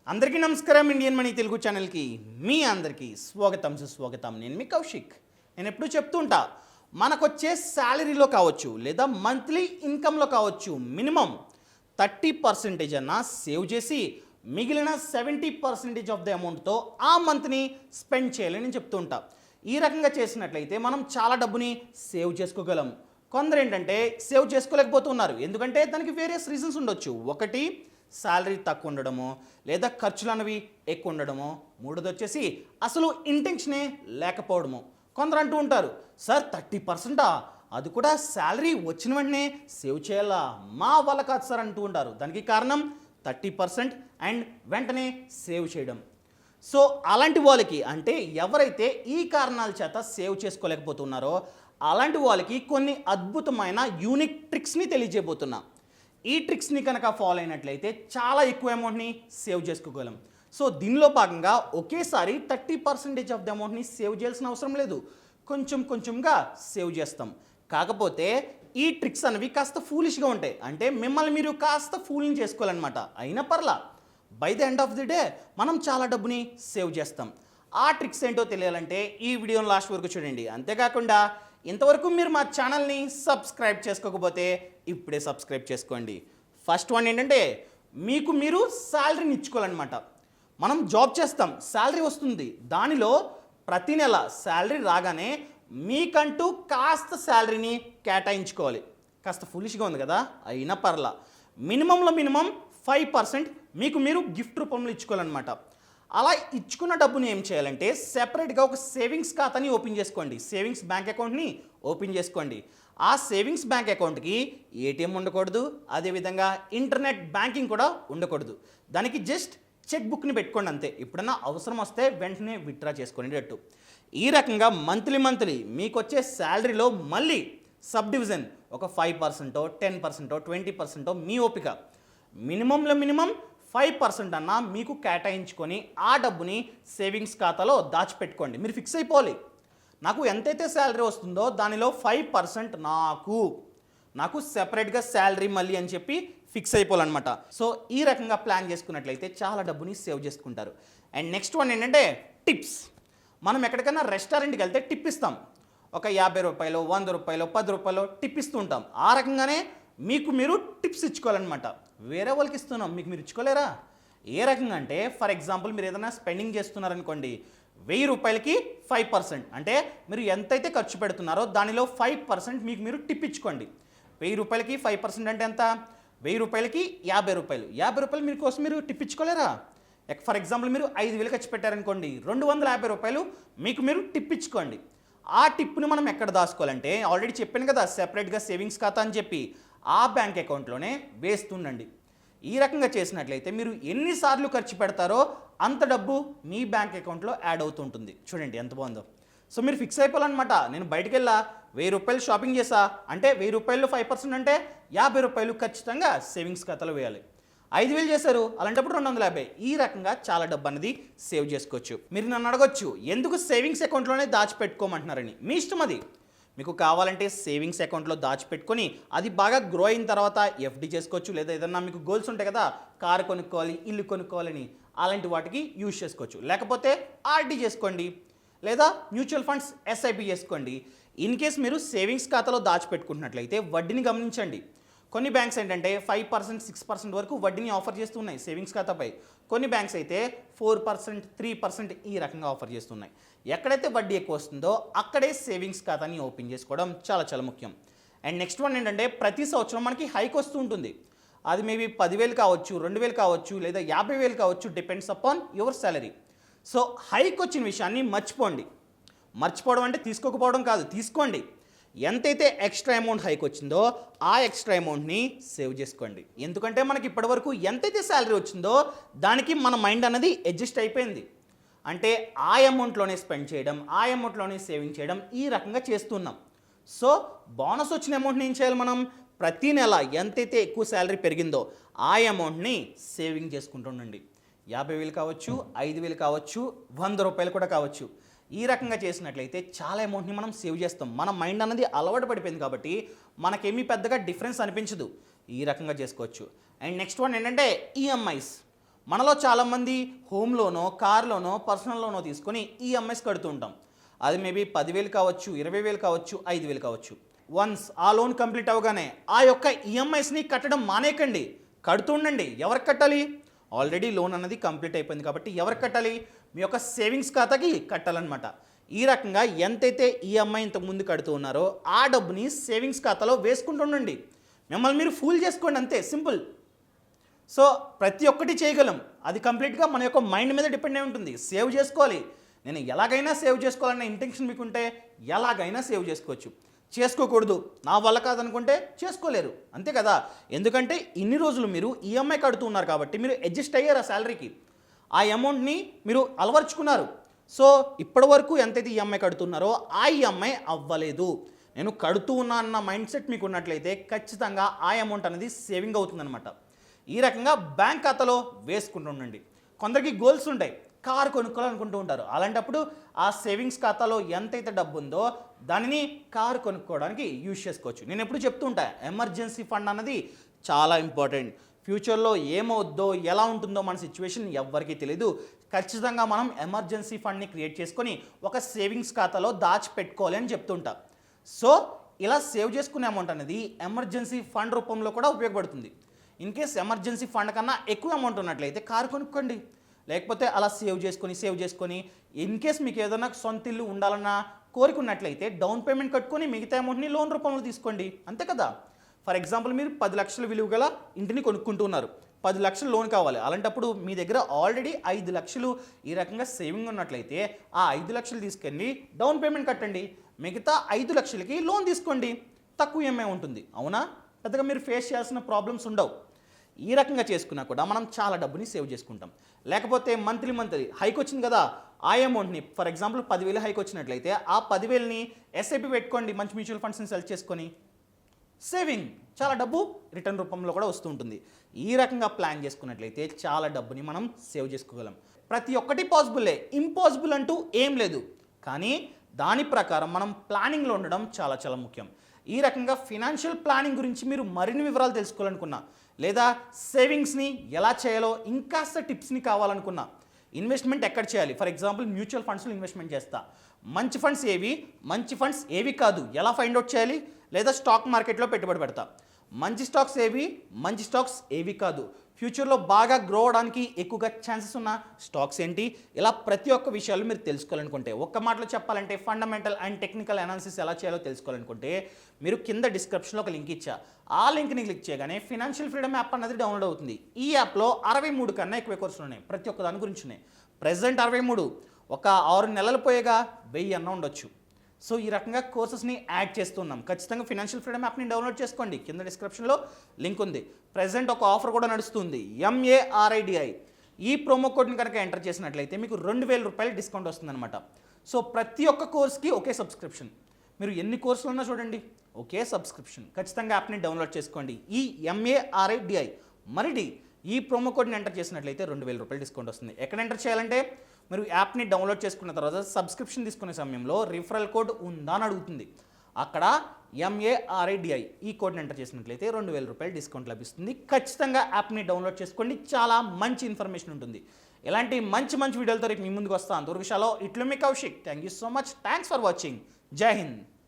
అందరికీ నమస్కారం. Indian money Telugu ఛానల్కి మీ అందరికీ స్వాగతం సుస్వాగతం. నేను మీ కౌశిక్. నేను ఎప్పుడూ చెప్తుంటా, మనకొచ్చే శాలరీలో కావచ్చు లేదా మంత్లీ ఇన్కంలో కావచ్చు మినిమం 30% అన్నా సేవ్ చేసి మిగిలిన 70% ఆఫ్ ది అమౌంట్తో ఆ మంత్ని స్పెండ్ చేయాలని నేను చెప్తూ ఉంటా. ఈ రకంగా చేసినట్లయితే మనం చాలా డబ్బుని సేవ్ చేసుకోగలం. కొందరు ఏంటంటే సేవ్ చేసుకోలేకపోతున్నారు, ఎందుకంటే దానికి వేరియస్ రీజన్స్ ఉండొచ్చు. ఒకటి, శాలరీ తక్కువ ఉండడమో లేదా ఖర్చులు అనేవి ఎక్కువ ఉండడమో. మూడోది వచ్చేసి అసలు ఇంటెన్షనే లేకపోవడము. కొందరు అంటూ ఉంటారు, సార్ 30%, అది కూడా శాలరీ వచ్చిన వెంటనే సేవ్ చేయాలా, మా వల్ల కాదు సార్ అంటూ ఉంటారు. దానికి కారణం 30% అండ్ వెంటనే సేవ్ చేయడం. సో అలాంటి వాళ్ళకి, అంటే ఎవరైతే ఈ కారణాల చేత సేవ్ చేసుకోలేకపోతున్నారో అలాంటి వాళ్ళకి కొన్ని అద్భుతమైన యూనిక్ ట్రిక్స్ని తెలియజేయబోతున్నా. ఈ ట్రిక్స్ని కనుక ఫాలో అయినట్లయితే చాలా ఎక్కువ అమౌంట్ని సేవ్ చేసుకోగలం. సో దీనిలో భాగంగా ఒకేసారి 30% ఆఫ్ ది అమౌంట్ని సేవ్ చేయాల్సిన అవసరం లేదు, కొంచెం కొంచెంగా సేవ్ చేస్తాం. కాకపోతే ఈ ట్రిక్స్ అనేవి కాస్త ఫూలిష్గా ఉంటాయి, అంటే మిమ్మల్ని మీరు కాస్త ఫూలింగ్ చేసుకోవాలన్నమాట. అయినా పర్లా, by the end of the day మనం చాలా డబ్బుని సేవ్ చేస్తాం. ఆ ట్రిక్స్ ఏంటో తెలియాలంటే ఈ వీడియోని లాస్ట్ వరకు చూడండి. అంతేకాకుండా ఇంతవరకు మీరు మా ఛానల్ని సబ్స్క్రైబ్ చేసుకోకపోతే ఇప్పుడే సబ్స్క్రైబ్ చేసుకోండి. ఫస్ట్ వన్ ఏంటంటే, మీకు మీరు శాలరీని ఇచ్చుకోవాలన్నమాట. మనం జాబ్ చేస్తాం, శాలరీ వస్తుంది, దానిలో ప్రతి నెల శాలరీ రాగానే మీకంటూ కాస్త శాలరీని కేటాయించుకోవాలి. కాస్త ఫులిష్గా ఉంది కదా, అయినా పర్లా, మినిమంలో మినిమం 5% మీకు మీరు గిఫ్ట్ రూపంలో ఇచ్చుకోవాలన్నమాట. అలా ఇచ్చుకున్న డబ్బుని ఏం చేయాలంటే సెపరేట్గా ఒక సేవింగ్స్ ఖాతాని ఓపెన్ చేసుకోండి, సేవింగ్స్ బ్యాంక్ అకౌంట్ని ఓపెన్ చేసుకోండి. ఆ సేవింగ్స్ బ్యాంక్ అకౌంట్కి ఏటీఎం ఉండకూడదు, అదేవిధంగా ఇంటర్నెట్ బ్యాంకింగ్ కూడా ఉండకూడదు. దానికి జస్ట్ చెక్ బుక్ని పెట్టుకోండి అంతే. ఎప్పుడన్నా అవసరం వస్తే వెంటనే విత్డ్రా చేసుకునేటట్టు. ఈ రకంగా మంత్లీ మీకు వచ్చే శాలరీలో మళ్ళీ సబ్ డివిజన్ ఒక 5%, 10%, 20% మీ ఓపిక, మినిమంలో మినిమం 5% అన్నా మీకు కేటాయించుకొని ఆ డబ్బుని సేవింగ్స్ ఖాతాలో దాచిపెట్టుకోండి. మీరు ఫిక్స్ అయిపోవాలి, నాకు ఎంతైతే శాలరీ వస్తుందో దానిలో 5% నాకు సెపరేట్గా శాలరీ మళ్ళీ అని చెప్పి ఫిక్స్ అయిపోవాలన్నమాట. సో ఈ రకంగా ప్లాన్ చేసుకున్నట్లయితే చాలా డబ్బుని సేవ్ చేసుకుంటారు. అండ్ నెక్స్ట్ వన్ ఏంటంటే టిప్స్. మనం ఎక్కడికైనా రెస్టారెంట్కి వెళ్తే టిప్ ఇస్తాం, ఒక 50 రూపాయలు, 100 రూపాయలు, 10 రూపాయలు టిప్ ఇస్తూ ఉంటాం. ఆ రకంగానే మీకు మీరు టిప్స్ ఇచ్చుకోవాలన్నమాట. వేరే వాళ్ళకి ఇస్తున్నాం, మీకు మీరు ఇచ్చుకోలేరా? ఏ రకంగా అంటే, ఫర్ ఎగ్జాంపుల్ మీరు ఏదైనా స్పెండింగ్ చేస్తున్నారనుకోండి, 1000 రూపాయలకి 5%, అంటే మీరు ఎంతైతే ఖర్చు పెడుతున్నారో దానిలో 5% మీకు మీరు టిప్ ఇచ్చుకోండి. 1000 రూపాయలకి 5% అంటే ఎంత? 1000 రూపాయలకి 50 రూపాయలు. 50 రూపాయలు మీరు కోసం మీరు టిప్ ఇచ్చుకోలేరా? ఫర్ ఎగ్జాంపుల్ మీరు 5000 ఖర్చు పెట్టారనుకోండి, 250 రూపాయలు మీకు మీరు టిప్ ఇచ్చుకోండి. ఆ టిప్ని మనం ఎక్కడ దాచుకోవాలంటే, ఆల్రెడీ చెప్పాను కదా సెపరేట్గా సేవింగ్స్ ఖాతా అని చెప్పి, ఆ బ్యాంక్ అకౌంట్లోనే వేస్తుండండి. ఈ రకంగా చేసినట్లయితే మీరు ఎన్నిసార్లు ఖర్చు పెడతారో అంత డబ్బు మీ బ్యాంక్ అకౌంట్లో యాడ్ అవుతుంటుంది. చూడండి ఎంత బాగుందో. సో మీరు ఫిక్స్ అయిపోవాలన్నమాట. నేను బయటికి వెళ్ళా 1000 రూపాయలు షాపింగ్ చేసా అంటే 1000 రూపాయలు 5% అంటే 50 రూపాయలు ఖచ్చితంగా సేవింగ్స్ ఖాతాలో వేయాలి. 5000 చేశారు, అలాంటప్పుడు 250. ఈ రకంగా చాలా డబ్బు అనేది సేవ్ చేసుకోవచ్చు. మీరు నన్ను అడగొచ్చు, ఎందుకు సేవింగ్స్ అకౌంట్లోనే దాచిపెట్టుకోమంటున్నారని. మీ ఇష్టం అది. మీకు కావాలంటే సేవింగ్స్ అకౌంట్లో దాచిపెట్టుకొని అది బాగా గ్రో అయిన తర్వాత ఎఫ్డి చేసుకోవచ్చు, లేదా ఏదన్నా మీకు గోల్స్ ఉంటాయి కదా, కారు కొనుక్కోవాలి, ఇల్లు కొనుక్కోవాలని, అలాంటి వాటికి యూజ్ చేసుకోవచ్చు. లేకపోతే ఆర్డీ చేసుకోండి, లేదా మ్యూచువల్ ఫండ్స్ ఎస్ఐపి చేసుకోండి. ఇన్ కేస్ మీరు సేవింగ్స్ ఖాతాలో దాచిపెట్టుకుంటున్నట్లయితే వడ్డీని గమనించండి. కొన్ని బ్యాంక్స్ ఏంటంటే 5%, 6% వరకు వడ్డీని ఆఫర్ చేస్తున్నాయి సేవింగ్స్ ఖాతాపై. కొన్ని బ్యాంక్స్ అయితే 4%, 3% ఈ రకంగా ఆఫర్ చేస్తున్నాయి. ఎక్కడైతే వడ్డీ ఎక్కువ వస్తుందో అక్కడే సేవింగ్స్ ఖాతాని ఓపెన్ చేసుకోవడం చాలా చాలా ముఖ్యం. అండ్ నెక్స్ట్ వన్ ఏంటంటే, ప్రతి సంవత్సరం మనకి హైక్ వస్తూ ఉంటుంది. అది మేబీ 10,000 కావచ్చు, 2,000 కావచ్చు, లేదా 50,000 కావచ్చు, depends upon your salary. So hike వచ్చిన విషయాన్ని మర్చిపోవడం అంటే తీసుకోకపోవడం కాదు, తీసుకోండి. ఎంతైతే ఎక్స్ట్రా అమౌంట్ హైక్ వచ్చిందో ఆ ఎక్స్ట్రా అమౌంట్ని సేవ్ చేసుకోండి. ఎందుకంటే మనకి ఇప్పటివరకు ఎంతైతే శాలరీ వచ్చిందో దానికి మన మైండ్ అనేది అడ్జస్ట్ అయిపోయింది. అంటే ఆ అమౌంట్లోనే స్పెండ్ చేయడం, ఆ అమౌంట్లోనే సేవింగ్ చేయడం, ఈ రకంగా చేస్తున్నాం. సో బోనస్ వచ్చిన అమౌంట్ని ఏం చేయాలి మనం? ప్రతి నెల ఎంతైతే ఎక్కువ శాలరీ పెరిగిందో ఆ అమౌంట్ని సేవింగ్ చేసుకుంటూ ఉండండి. 50,000 కావచ్చు, 5,000 కావచ్చు, 100 రూపాయలు కూడా కావచ్చు. ఈ రకంగా చేసినట్లయితే చాలా అమౌంట్ని మనం సేవ్ చేస్తాం. మన మైండ్ అనేది అలవాటు పడిపోయింది కాబట్టి మనకేమీ పెద్దగా డిఫరెన్స్ అనిపించదు. ఈ రకంగా చేసుకోవచ్చు. అండ్ నెక్స్ట్ వన్ ఏంటంటే ఈఎంఐస్. మనలో చాలామంది హోమ్ లోనో కార్ లోనో పర్సనల్ లోనో తీసుకొని ఈఎంఐస్ కడుతూ ఉంటాం. అది మేబీ 10,000 కావచ్చు, 20,000 కావచ్చు, 5,000 కావచ్చు. వన్స్ ఆ లోన్ కంప్లీట్ అవ్వగానే ఆ యొక్క ఈఎంఐస్ని కట్టడం మానేయకండి, కడుతూ ఉండండి. ఎవరికి కట్టాలి? ఆల్రెడీ లోన్ అన్నది కంప్లీట్ అయిపోయింది కాబట్టి ఎవరికి కట్టాలి? మీ యొక్క సేవింగ్స్ ఖాతాకి కట్టాలన్నమాట. ఈ రకంగా ఎంతైతే ఈఎంఐ ఇంతకు ముందు కడుతూ ఉన్నారో ఆ డబ్బుని సేవింగ్స్ ఖాతాలో వేసుకుంటుండండి. మిమ్మల్ని మీరు ఫూల్ చేసుకోండి, అంతే, సింపుల్. సో ప్రతి ఒక్కటి చేయగలం, అది కంప్లీట్గా మన యొక్క మైండ్ మీద డిపెండ్ అయి ఉంటుంది. సేవ్ చేసుకోవాలి, నేను ఎలాగైనా సేవ్ చేసుకోవాలన్న ఇంటెన్షన్ మీకుంటే ఎలాగైనా సేవ్ చేసుకోవచ్చు. చేసుకోకూడదు, నా వల్ల కాదనుకుంటే చేసుకోలేరు, అంతే కదా. ఎందుకంటే ఇన్ని రోజులు మీరు ఈఎంఐ కడుతూ ఉన్నారు కాబట్టి మీరు అడ్జస్ట్ అయ్యారు ఆ శాలరీకి, ఆ అమౌంట్ని మీరు అలవర్చుకున్నారు. సో ఇప్పటి వరకు ఎంతైతే ఈఎంఐ కడుతున్నారో ఆ ఈఎంఐ అవ్వలేదు, నేను కడుతూ ఉన్నా అన్న మైండ్ సెట్ మీకు ఉన్నట్లయితే ఖచ్చితంగా ఆ అమౌంట్ అనేది సేవింగ్ అవుతుందన్నమాట. ఈ రకంగా బ్యాంక్ ఖాతాలో వేసుకుంటుండండి. కొందరికి గోల్స్ ఉంటాయి, కారు కొనుక్కోవాలనుకుంటూ ఉంటారు. అలాంటప్పుడు ఆ సేవింగ్స్ ఖాతాలో ఎంతైతే డబ్బు ఉందో దానిని కారు కొనుక్కోవడానికి యూజ్ చేసుకోవచ్చు. నేను ఎప్పుడు చెప్తూ ఉంటా, ఎమర్జెన్సీ ఫండ్ అన్నది చాలా ఇంపార్టెంట్. ఫ్యూచర్లో ఏమవుద్దో ఎలా ఉంటుందో మన సిచ్యువేషన్ ఎవ్వరికీ తెలియదు. ఖచ్చితంగా మనం ఎమర్జెన్సీ ఫండ్ని క్రియేట్ చేసుకొని ఒక సేవింగ్స్ ఖాతాలో దాచిపెట్టుకోవాలి అని చెప్తుంటా. సో ఇలా సేవ్ చేసుకునే అమౌంట్ అనేది ఎమర్జెన్సీ ఫండ్ రూపంలో కూడా ఉపయోగపడుతుంది. ఇన్ కేస్ ఎమర్జెన్సీ ఫండ్ కన్నా ఎక్కువ అమౌంట్ ఉన్నట్లయితే కారు కొనుక్కోండి, లేకపోతే అలా సేవ్ చేసుకొని ఇన్ కేస్ మీకు ఏదైనా సొంత ఇల్లు ఉండాలన్న కోరిక ఉన్నట్లయితే డౌన్ పేమెంట్ కట్టుకొని మిగతా అమౌంట్ని లోన్ రూపంలో తీసుకోండి, అంతే కదా. ఫర్ ఎగ్జాంపుల్ మీరు 10 లక్షల విలువ గల ఇంటిని కొనుక్కుంటున్నారు, 10 లక్షలు లోన్ కావాలి. అలాంటప్పుడు మీ దగ్గర ఆల్రెడీ 5 లక్షలు ఈ రకంగా సేవింగ్ ఉన్నట్లయితే ఆ 5 లక్షలు తీసుకెళ్ళి డౌన్ పేమెంట్ కట్టండి, మిగతా 5 లక్షలకి లోన్ తీసుకోండి, తక్కువ ఈఎంఐ ఉంటుంది, అవునా. పెద్దగా మీరు ఫేస్ చేయాల్సిన ప్రాబ్లమ్స్ ఉండవు. ఈ రకంగా చేసుకున్నా కూడా మనం చాలా డబ్బుని సేవ్ చేసుకుంటాం. లేకపోతే మంత్లీ హైక్ వచ్చింది కదా, ఆ అమౌంట్ని ఫర్ ఎగ్జాంపుల్ 10,000 హైక్ వచ్చినట్లయితే ఆ 10,000ని ఎస్ఐపి పెట్టుకోండి, మంచి మ్యూచువల్ ఫండ్స్ని సెలెక్ట్ చేసుకొని సేవింగ్, చాలా డబ్బు రిటర్న్ రూపంలో కూడా వస్తూ ఉంటుంది. ఈ రకంగా ప్లాన్ చేసుకున్నట్లయితే చాలా డబ్బుని మనం సేవ్ చేసుకోగలం. ప్రతి ఒక్కటి పాసిబుల్లే, ఇంపాసిబుల్ అంటూ ఏం లేదు. కానీ దాని ప్రకారం మనం ప్లానింగ్లో ఉండడం చాలా చాలా ముఖ్యం. ఈ రకంగా ఫినాన్షియల్ ప్లానింగ్ గురించి మీరు మరిన్ని వివరాలు తెలుసుకోవాలనుకున్నా, లేదా సేవింగ్స్ని ఎలా చేయాలో ఇంకాస్త టిప్స్ని కావాలనుకున్నా, ఇన్వెస్ట్మెంట్ ఎక్కడ చేయాలి, ఫర్ ఎగ్జాంపుల్ మ్యూచువల్ ఫండ్స్లో ఇన్వెస్ట్మెంట్ చేస్తా, మంచి ఫండ్స్ ఏవి కాదు ఎలా ఫైండ్ అవుట్ చేయాలి, లేదా స్టాక్ మార్కెట్లో పెట్టుబడి పెడతా, మంచి స్టాక్స్ ఏవి కాదు, ఫ్యూచర్లో బాగా గ్రో అవడానికి ఎక్కువగా ఛాన్సెస్ ఉన్న స్టాక్స్ ఏంటి, ఇలా ప్రతి ఒక్క విషయాలు మీరు తెలుసుకోవాలనుకుంటే, ఒక్క మాటలో చెప్పాలంటే ఫండమెంటల్ అండ్ టెక్నికల్ అనాలిసిస్ ఎలా చేయాలో తెలుసుకోవాలనుకుంటే మీరు కింద డిస్క్రిప్షన్లో ఒక లింక్ ఇచ్చా, ఆ లింక్ని క్లిక్ చేయగానే ఫినాన్షియల్ ఫ్రీడమ్ యాప్ అన్నది డౌన్లోడ్ అవుతుంది. ఈ యాప్లో 63 కన్నా ఎక్కువ కోర్సులు ఉన్నాయి, ప్రతి ఒక్క దాని గురించి ఉన్నాయి. ప్రెజెంట్ 63, ఒక 6 నెలలు పోయేగా 1000 అన్న ఉండొచ్చు. సో ఈ రకంగా కోర్సెస్ని యాడ్ చేస్తున్నాం. ఖచ్చితంగా ఫినాన్షియల్ ఫ్రీడమ్ యాప్ని డౌన్లోడ్ చేసుకోండి, కింద డిస్క్రిప్షన్లో లింక్ ఉంది. ప్రెజెంట్ ఒక ఆఫర్ కూడా నడుస్తుంది, MARIDI. ఈ ప్రోమో కోడ్ని కనుక ఎంటర్ చేసినట్లయితే మీకు 2,000 రూపాయలు డిస్కౌంట్ వస్తుందన్నమాట. సో ప్రతి ఒక్క కోర్స్కి ఒకే సబ్స్క్రిప్షన్, మీరు ఎన్ని కోర్సులు ఉన్నా చూడండి ఒకే సబ్స్క్రిప్షన్. ఖచ్చితంగా యాప్ని డౌన్లోడ్ చేసుకోండి, ఈ MARIDI మరిడి. ఈ ప్రోమో కోడ్ని ఎంటర్ చేసినట్లయితే 2,000 రూపాయలు డిస్కౌంట్ వస్తుంది. ఎక్కడ ఎంటర్ చేయాలంటే మీరు యాప్ని డౌన్లోడ్ చేసుకున్న తర్వాత సబ్స్క్రిప్షన్ తీసుకునే సమయంలో రిఫరల్ కోడ్ ఉందా అని అడుగుతుంది, అక్కడ MARIDI ఈ కోడ్ని ఎంటర్ చేసినట్లయితే 2,000 రూపాయలు డిస్కౌంట్ లభిస్తుంది. ఖచ్చితంగా యాప్ని డౌన్లోడ్ చేసుకోండి, చాలా మంచి ఇన్ఫర్మేషన్ ఉంటుంది. ఇలాంటి మంచి వీడియోలతో రేపు మీ ముందుకు వస్తాను. అంతవరకు ఇట్లు మీ Kaushik. Thank you so much, thanks for watching. జై హింద్.